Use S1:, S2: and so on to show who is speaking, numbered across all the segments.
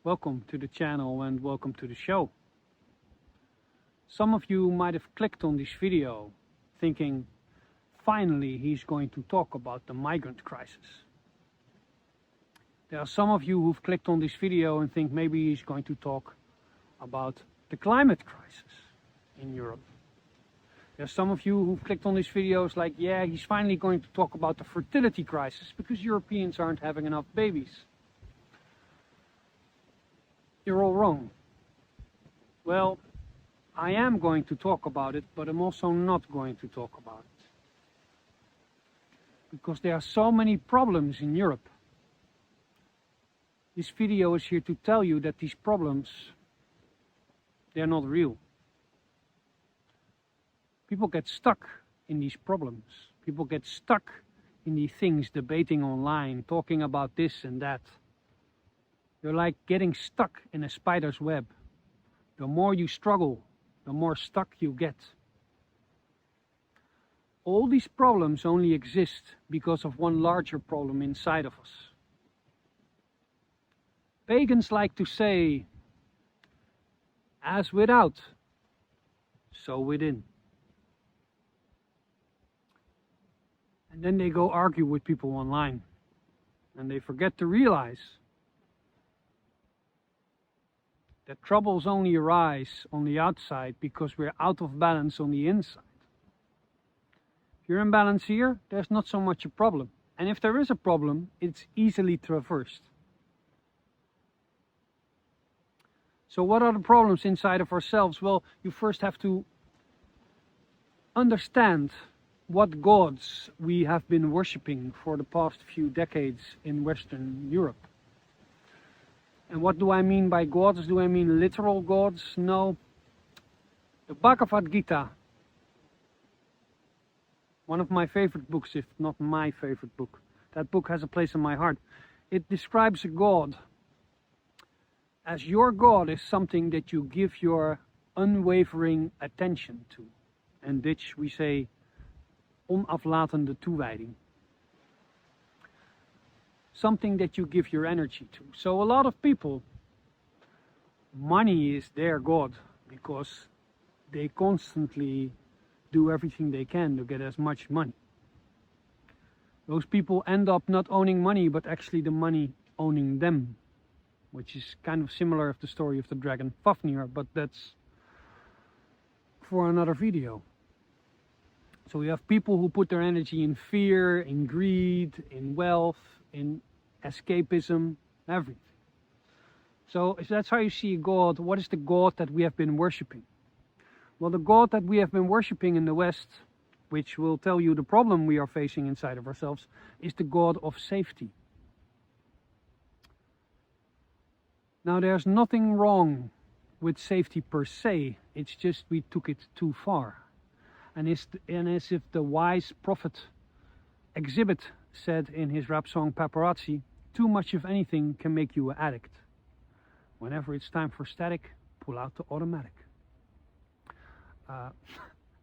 S1: Welcome to the channel and welcome to the show. Some of you might have clicked on this video thinking, finally he's going to talk about the migrant crisis. There are some of you who've clicked on this video and think maybe he's going to talk about the climate crisis in Europe. There are some of you who've clicked on these videos like, yeah, he's finally going to talk about the fertility crisis because Europeans aren't having enough babies. You're all wrong. Well, I am going to talk about it, but I'm also not going to talk about it. Because there are so many problems in Europe. This video is here to tell you that these problems, they're not real. People get stuck in these problems. People get stuck in these things, debating online, talking about this and that. You're like getting stuck in a spider's web. The more you struggle, the more stuck you get. All these problems only exist because of one larger problem inside of us. Pagans like to say, as without, so within. And then they go argue with people online. And they forget to realize that troubles only arise on the outside because we're out of balance on the inside. If you're in balance here, there's not so much a problem. And if there is a problem, it's easily traversed. So what are the problems inside of ourselves? Well, you first have to understand what gods we have been worshipping for the past few decades in Western Europe. And what do I mean by gods? Do I mean literal gods? No. The Bhagavad Gita, one of my favorite books, if not my favorite book. That book has a place in my heart. It describes a god as your God is something that you give your unwavering attention to. And which we say onaflatende toewijding. Something that you give your energy to. So a lot of people, money is their God because they constantly do everything they can to get as much money. Those people end up not owning money, but actually the money owning them, which is kind of similar to the story of the dragon Fafnir, but that's for another video. So we have people who put their energy in fear, in greed, in wealth, in escapism, everything. So if that's how you see God, what is the God that we have been worshipping? Well, the God that we have been worshipping in the West, which will tell you the problem we are facing inside of ourselves, is the God of safety. Now, there's nothing wrong with safety per se, it's just we took it too far. And as if the wise prophet Exhibit said in his rap song Paparazzi, too much of anything can make you an addict. Whenever it's time for static, pull out the automatic.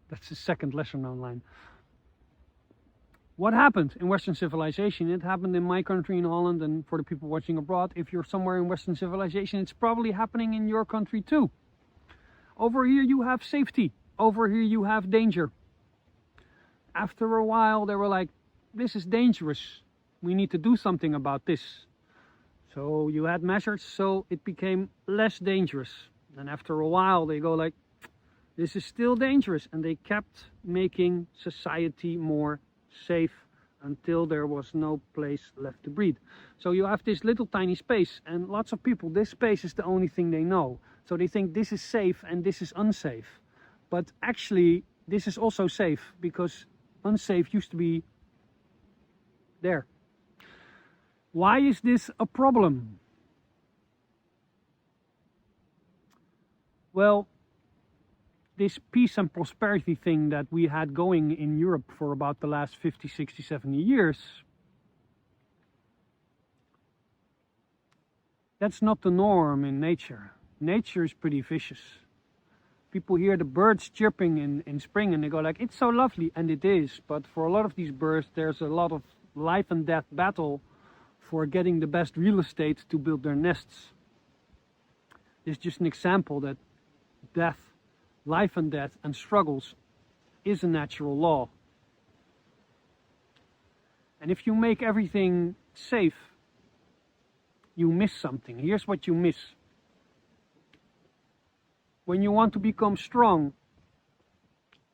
S1: That's the second lesser known line. What happened in Western civilization? It happened in my country in Holland, and for the people watching abroad, if you're somewhere in Western civilization, it's probably happening in your country too. Over here you have safety. Over here you have danger. After a while they were like, this is dangerous. We need to do something about this. So you had measures, so it became less dangerous. And after a while they go like, this is still dangerous. And they kept making society more safe until there was no place left to breathe. So you have this little tiny space, and lots of people, this space is the only thing they know. So they think this is safe and this is unsafe. But actually, this is also safe because unsafe used to be there. Why is this a problem? Well, this peace and prosperity thing that we had going in Europe for about the last 50, 60, 70 years, that's not the norm in nature. Nature is pretty vicious. People hear the birds chirping in spring and they go like, it's so lovely, and it is, but for a lot of these birds there's a lot of life and death battle for getting the best real estate to build their nests. is just an example that death, life and death and struggles is a natural law. And if you make everything safe, you miss something. Here's what you miss. When you want to become strong,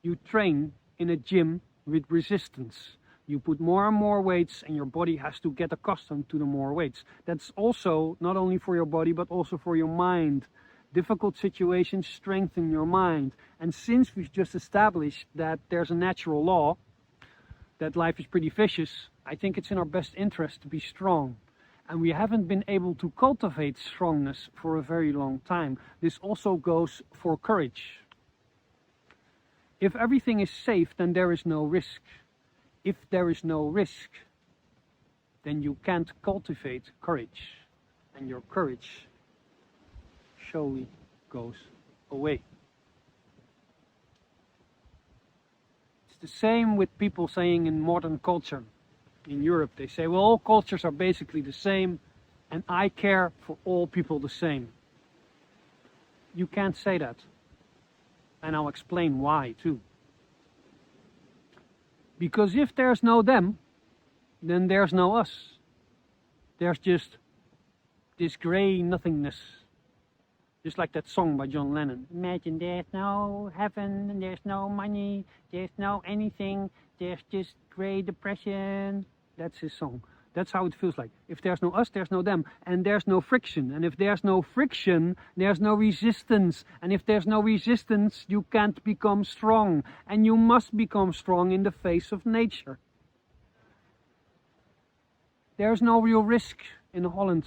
S1: you train in a gym with resistance. You put more and more weights and your body has to get accustomed to the more weights. That's also not only for your body but also for your mind. Difficult situations strengthen your mind. And since we've just established that there's a natural law, that life is pretty vicious, I think it's in our best interest to be strong. And we haven't been able to cultivate strongness for a very long time. This also goes for courage. If everything is safe, then there is no risk. If there is no risk, then you can't cultivate courage. And your courage surely goes away. It's the same with people saying in modern culture. In Europe, they say, well, all cultures are basically the same, and I care for all people the same. You can't say that. And I'll explain why, too. Because if there's no them, then there's no us. There's just this grey nothingness. Just like that song by John Lennon. Imagine there's no heaven, and there's no money, there's no anything, there's just grey depression. That's his song. That's how it feels like. If there's no us, there's no them. And there's no friction. And if there's no friction, there's no resistance. And if there's no resistance, you can't become strong. And you must become strong in the face of nature. There's no real risk in Holland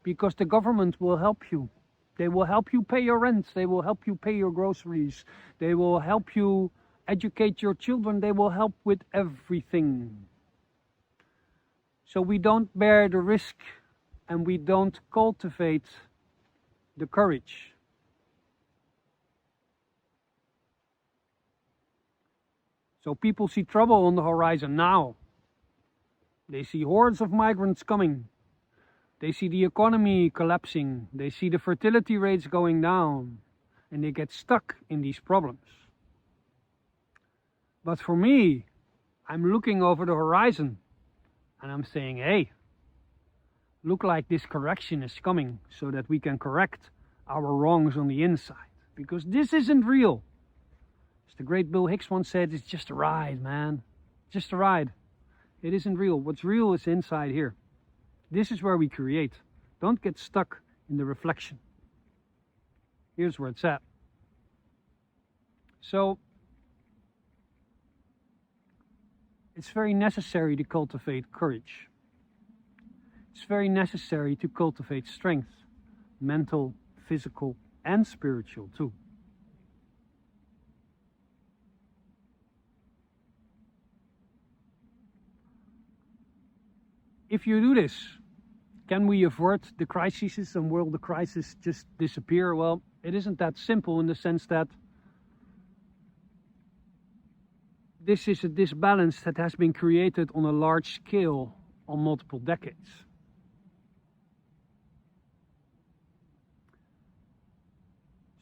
S1: because the government will help you. They will help you pay your rent. They will help you pay your groceries. They will help you educate your children. They will help with everything. So we don't bear the risk and we don't cultivate the courage. So people see trouble on the horizon now. They see hordes of migrants coming. They see the economy collapsing. They see the fertility rates going down. And they get stuck in these problems. But for me, I'm looking over the horizon. And I'm saying, hey, look like this correction is coming so that we can correct our wrongs on the inside. Because this isn't real. As the great Bill Hicks once said, it's just a ride, man. Just a ride. It isn't real. What's real is inside here. This is where we create. Don't get stuck in the reflection. Here's where it's at. So, it's very necessary to cultivate courage. It's very necessary to cultivate strength, mental, physical, and spiritual too. If you do this, can we avert the crises and will the crisis just disappear? Well, it isn't that simple in the sense that this is a disbalance that has been created on a large scale on multiple decades.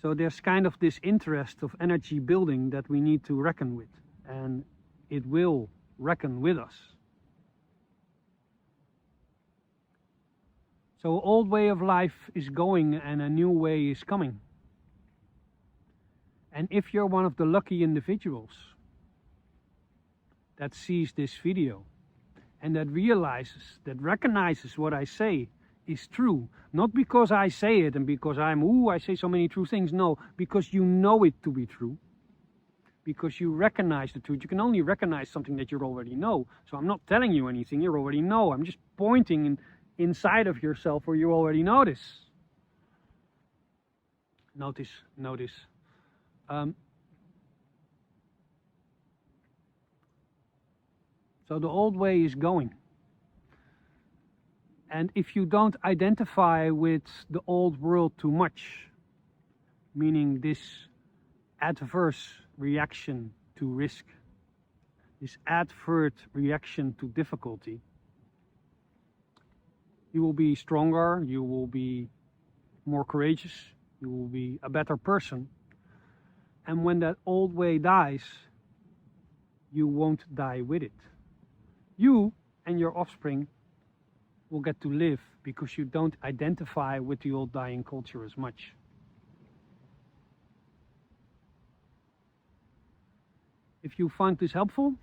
S1: So there's kind of this interest of energy building that we need to reckon with, and it will reckon with us. So old way of life is going and a new way is coming. And if you're one of the lucky individuals that sees this video and that realizes, that recognizes what I say is true, not because I say it and because I say so many true things, no, because you know it to be true, because you recognize the truth. You can only recognize something that you already know. So I'm not telling you anything you already know. I'm just pointing inside of yourself where you already notice. Notice. So the old way is going. And if you don't identify with the old world too much, meaning this adverse reaction to risk, this adverse reaction to difficulty, you will be stronger, you will be more courageous, You will be a better person. And when that old way dies, you won't die with it. You and your offspring will get to live because you don't identify with the old dying culture as much. If you find this helpful,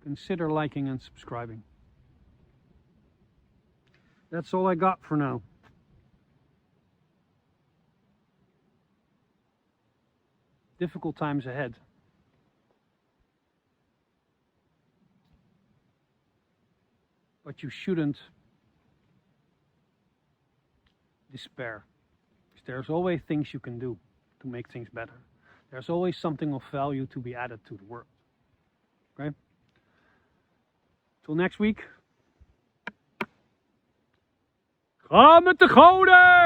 S1: consider liking and subscribing. That's all I got for now. Difficult times ahead. But you shouldn't despair. Because there's always things you can do to make things better. There's always something of value to be added to the world. Okay? Till next week. Ga met de goden!